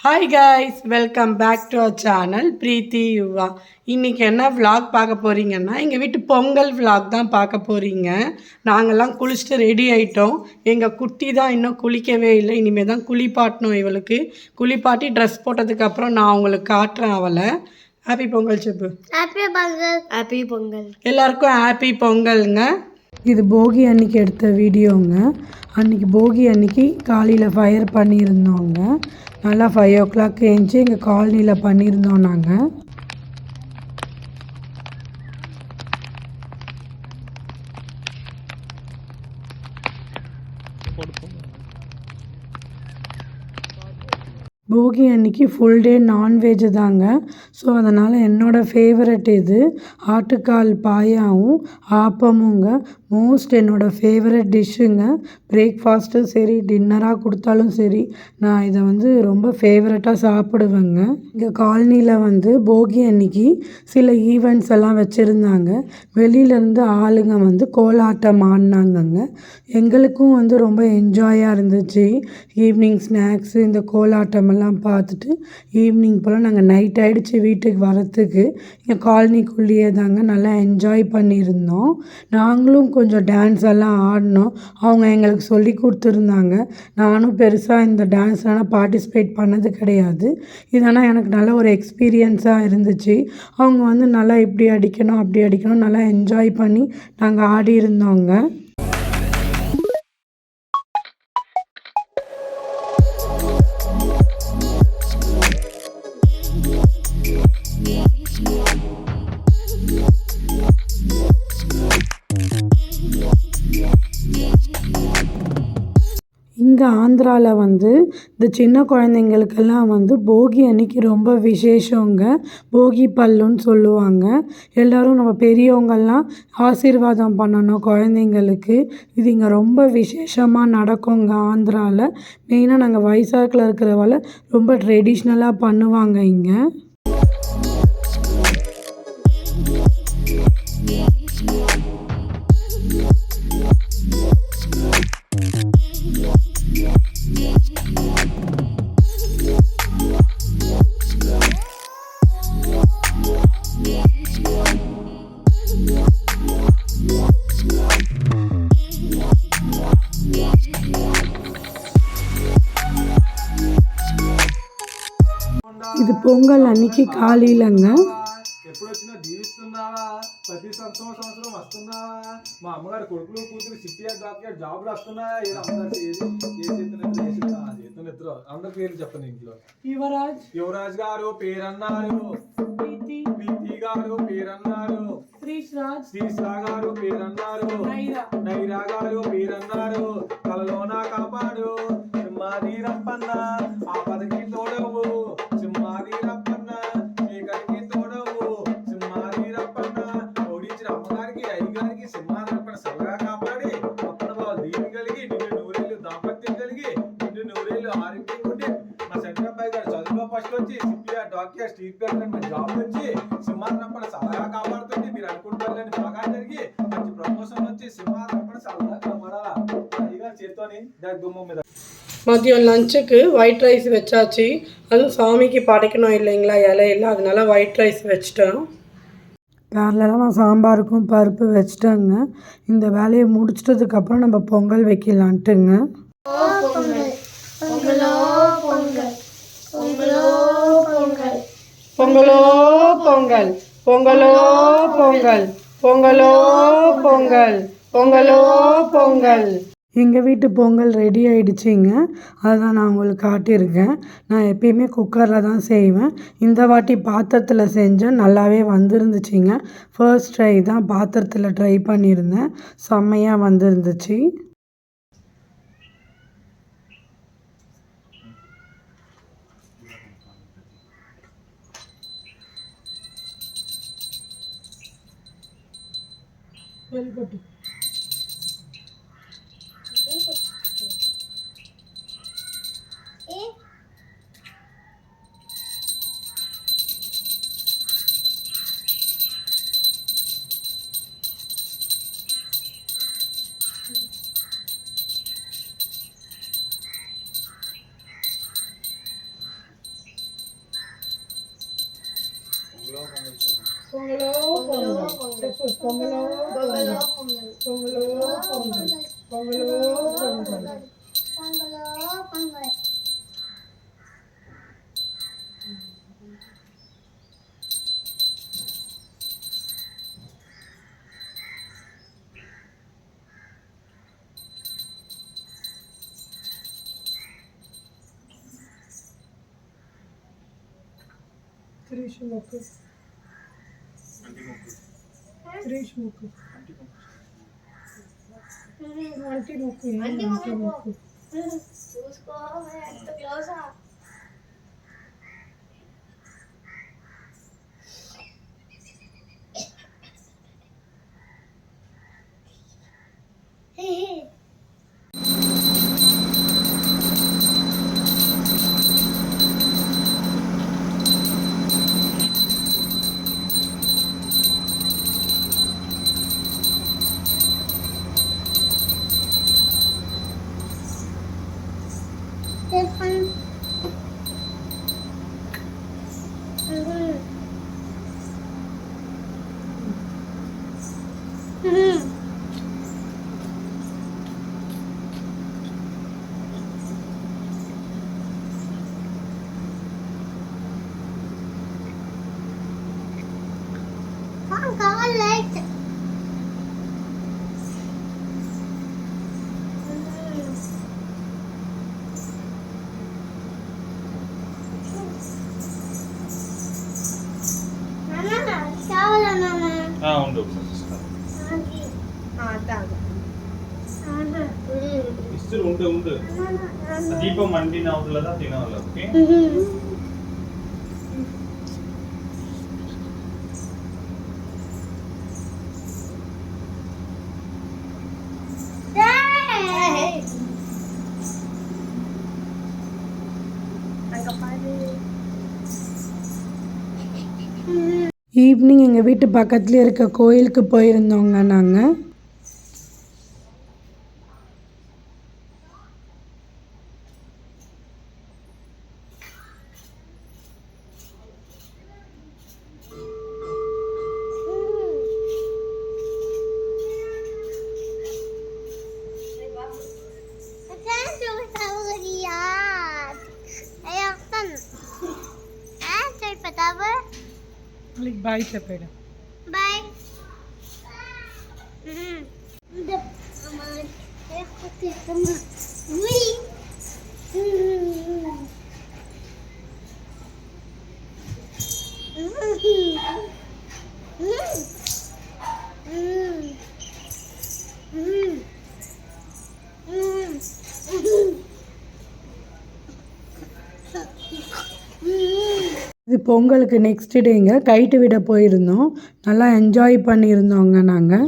Hi guys, welcome back to our channel Preethi Yuva. இன்றைக்கி என்ன vlog பார்க்க போகிறீங்கன்னா, எங்கள் வீட்டு பொங்கல் விலாக் தான் பார்க்க போகிறீங்க. நாங்கள்லாம் குளிச்சுட்டு ரெடி ஆகிட்டோம். எங்கள் குட்டி தான் இன்னும் குளிக்கவே இல்லை. இனிமேல் தான் குளிப்பாட்டணும். இவளுக்கு குளிப்பாட்டி ட்ரெஸ் போட்டதுக்கப்புறம் நான் உங்களுக்கு காட்டுறேன் அவளை. ஹாப்பி பொங்கல் செப்பு. ஹாப்பி பொங்கல். ஹாப்பி பொங்கல். எல்லாருக்கும் ஹாப்பி பொங்கலுங்க. இது போகி அன்னைக்கு எடுத்த வீடியோங்க. அன்றைக்கி போகி அன்னைக்கு காலையில் ஃபயர் பண்ணியிருந்தோங்க. நல்லா 5 o'clock எழுந்துச்சி எங்கள் காலனியில் பண்ணியிருந்தோம் நாங்கள். போகி அன்றைக்கி ஃபுல் டே நான்வெஜ் தாங்க. ஸோ அதனால் என்னோடய ஃபேவரட் இது ஆட்டுக்கால் பாயாவும் ஆப்பமுங்க. மோஸ்ட் என்னோடய ஃபேவரட் டிஷ்ஷுங்க. பிரேக்ஃபாஸ்ட்டும் சரி டின்னராக கொடுத்தாலும் சரி நான் இதை ரொம்ப ஃபேவரட்டாக சாப்பிடுவேங்க. இங்கே காலனியில் போகி அன்னைக்கு சில ஈவெண்ட்ஸ் எல்லாம் வச்சுருந்தாங்க. வெளியிலேருந்து ஆளுங்க கோலாட்டம் ஆடினாங்கங்க. எங்களுக்கும் ரொம்ப என்ஜாயாக இருந்துச்சு. ஈவினிங் ஸ்நாக்ஸு இந்த கோலாட்டம் எல்லாம் பார்த்துட்டு ஈவினிங் போல் நாங்கள் நைட் ஆகிடுச்சு வீட்டுக்கு வரத்துக்கு. இங்கே காலனிக்குள்ளேயே தாங்க நல்லா என்ஜாய் பண்ணியிருந்தோம். நாங்களும் கொஞ்சம் டான்ஸ் எல்லாம் ஆடினோம். அவங்க எங்களுக்கு சொல்லி கொடுத்துருந்தாங்க. நானும் பெருசாக இந்த டான்ஸ்லாம் பார்ட்டிசிபேட் பண்ணது கிடையாது. இதனால் எனக்கு நல்ல ஒரு எக்ஸ்பீரியன்ஸாக இருந்துச்சு. அவங்க நல்லா இப்படி அடிக்கணும் அப்படி அடிக்கணும் நல்லா என்ஜாய் பண்ணி நாங்கள் ஆடி இருந்தோங்க. இங்கே ஆந்திராவில் இந்த சின்ன குழந்தைங்களுக்கெல்லாம் போகி அன்னைக்கு ரொம்ப விசேஷங்க. போகி பல்லுன்னு சொல்லுவாங்க. எல்லோரும் நம்ம பெரியவங்கள்லாம் ஆசீர்வாதம் பண்ணணும் குழந்தைங்களுக்கு. இது இங்கே ரொம்ப விசேஷமாக நடக்குங்க ஆந்திராவில். மெயினாக நாங்கள் வைசாக்கில் இருக்கிறவள ரொம்ப ட்ரெடிஷ்னலாக பண்ணுவாங்க இங்கே. இது பொங்கல் அன்னைக்கு కాళీలంగ. ఎప్పుడు వచ్చినా దీవిస్తున్నావా? ప్రతి సంవత్సరం వస్తున్నావా? మా అమ్మగారు కొడుకులు కూతురు సిపిఆర్ డాక్టర్ జాబ్లు వస్తున్నాయా? అందరు పేర్లు చెప్పండి ఇంట్లో. యువరాజ్ గారు పేరన్నారు, ప్రీతి గారు పేరన్నారు, శ్రీశ్రా గారు పేరన్నారు, నైరా గారు పేరన్నారు. కలలోన కాపాడు సింహాది రప్పన్న, ఆపదకి తోడవు సింహాది రప్పన్న, చీకటికి తోడవు సింహాది రప్పన్న. ఓడించిన అమ్మగారికి అయ్యగారికి సింహాది రప్పన్న సరగా కాపాడి అప్పన బాబు దీని కలిగి నిన్ను నూరేళ్ళు దాంపత్యం కలిగి నిన్ను నూరేళ్ళు ఆరోగ్యం ఉండి మా శంకరబ్బాయి గారు చదువులో ఫస్ట్ వచ్చి CPR doctor street bank job వచ్చి సింహాది రప్పన్న సరగా కాపాడుతుంది. మీరు అనుకుంటారని బాగా జరిగి మంచి ప్రమోషన్ వచ్చి సింహాది రప్పన్న సరగా కాపాడాలా అయ్యగారు చేత్తోని దుమ్ము మీద. மதியம் லஞ்சுக்கு ஒயிட் ரைஸ் வச்சாச்சு. அதுவும் சாமிக்கு படைக்கணும் இல்லைங்களா இலையில, அதனால ஒயிட் ரைஸ் வச்சிட்டோம். பேரலாக நான் சாம்பாருக்கும் பருப்பு வச்சிட்டேங்க. இந்த வேலையை முடிச்சிட்டதுக்கப்புறம் நம்ம பொங்கல் வைக்கலான்ட்டுங்க. பொங்கலோ பொங்கல், பொங்கலோ பொங்கல், பொங்கலோ பொங்கல், பொங்கலோ பொங்கல், பொங்கலோ பொங்கல். எங்கள் வீட்டு பொங்கல் ரெடி ஆகிடுச்சிங்க. அதுதான் நான் உங்களுக்கு காட்டியிருக்கேன். நான் எப்பயுமே குக்கரில் தான் செய்வேன். இந்த வாட்டி பாத்திரத்தில் செஞ்சேன், நல்லாவே வந்துருந்துச்சிங்க. ஃபர்ஸ்ட் ட்ரை தான் பாத்திரத்தில் ட்ரை பண்ணியிருந்தேன், செம்மையாக வந்துருந்துச்சு. Very good. పొంగలో పొంగల్ పొంగలో పొంగల్ పొంగలో పొంగల్ పొంగలో పొంగల్ త్రిశూలకు త్రిశూలకు అంటి ముక్కు చూసుకో ఎంత క్లోజా ఉండు ఇస్తూ ఉండు దీపం మండిన అవుతుందా తినాలి ఓకే ஈவினிங் எங்கள் வீட்டு பக்கத்துலேயே இருக்க கோயிலுக்கு போயிருந்தோங்க நாங்கள். బాయ్ చెప్పాడు. బాయ్. இது பொங்கலுக்கு நெக்ஸ்ட் டேங்க கைட்டு விட போயிருந்தோம். நல்லா என்ஜாய் பண்ணியிருந்தோங்க நாங்கள்.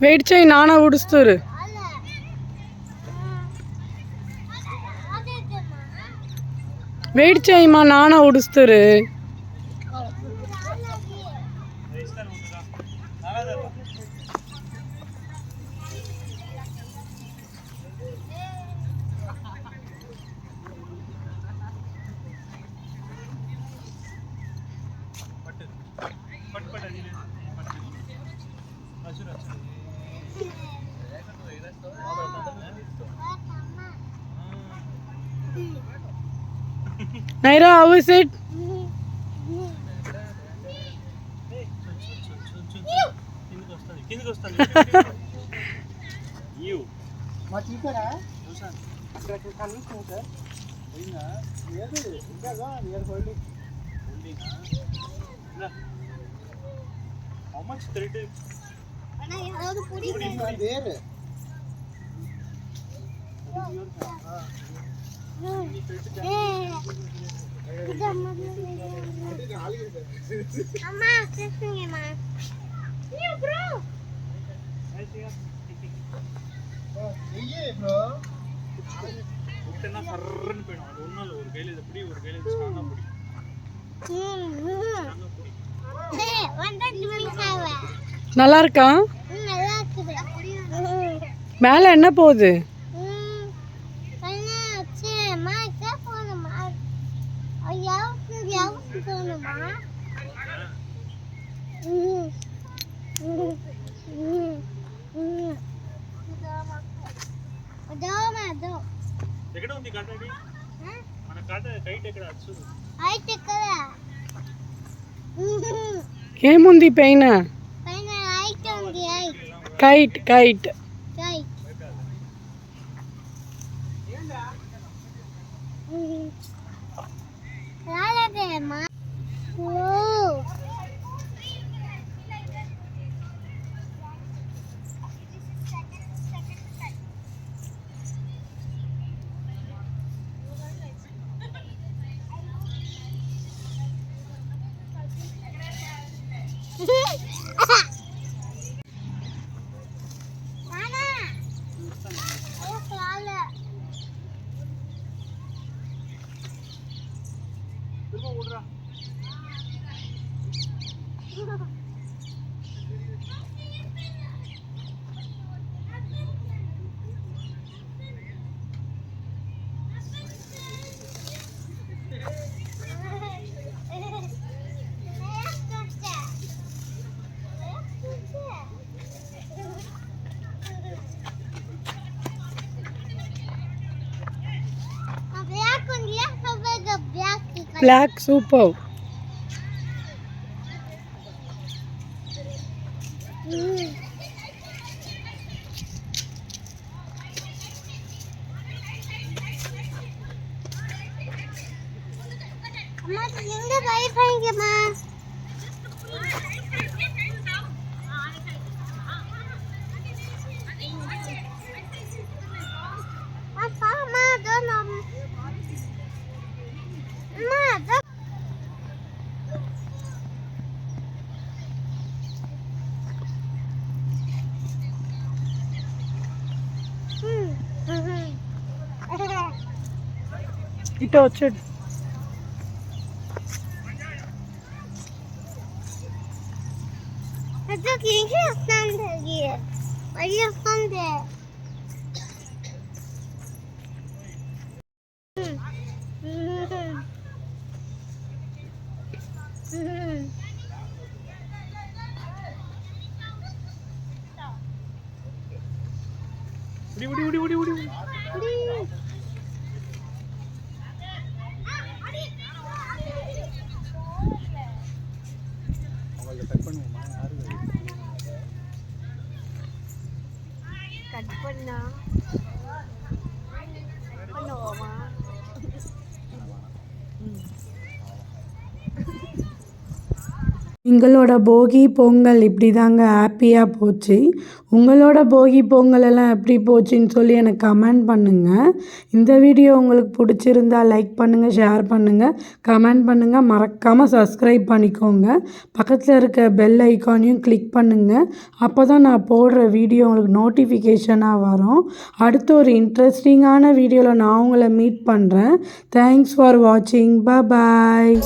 వెయిట్ చేయి, నాన్న ఉడుస్తారు. వెయిట్ చేయి, మా నాన్న ఉడుస్తారు. Naira, how is it? ஆனா யாராவது புடிங்க அம்மா கேக்குங்கம்மா நீ ப்ரோ நீயே ப்ரோ உட்டனா சர்றன்னு போய்டும் அது ஒண்ணும் இல்ல ஒரு கையில இத புடி ஒரு கையில ஸ்ட்ராங்கா புடி நல்லா இருக்கா? நல்லா இருக்குது. மேலே என்ன போகுது? ఎక్కడ ఉంది కట్టడి మన కట్ట కైట్ ఎక్కడ అచ్చు హైట్ ఎక్కడ ఏముంది పైన? పైన హైట్ ఉంది హైట్ కైట్ కైట్ కైట్ ఏందా రాలేదే మా ఓ Black super. அம்மா எங்க பை பைங்கம்மா அம்மா தோனம் அம்மா ఇటు వచ్చాడు это интересно есть поехали கட் பண்ணா பண்ணுவோமா எங்களோட போகி பொங்கல் இப்படி தாங்க ஹாப்பியாக போச்சு. உங்களோட போகி பொங்கல் எல்லாம் எப்படி போச்சுன்னு சொல்லி எனக்கு கமெண்ட் பண்ணுங்கள். இந்த வீடியோ உங்களுக்கு பிடிச்சிருந்தா லைக் பண்ணுங்கள், ஷேர் பண்ணுங்கள், கமெண்ட் பண்ணுங்கள். மறக்காமல் சப்ஸ்கிரைப் பண்ணிக்கோங்க. பக்கத்தில் இருக்க பெல் ஐக்கானையும் கிளிக் பண்ணுங்கள். அப்போ தான் நான் போடுற வீடியோ உங்களுக்கு நோட்டிஃபிகேஷனாக வரும். அடுத்த ஒரு இன்ட்ரெஸ்டிங்கான வீடியோவில் நான் உங்களை மீட் பண்ணுறேன். தேங்க்ஸ் ஃபார் வாட்சிங். பாய்.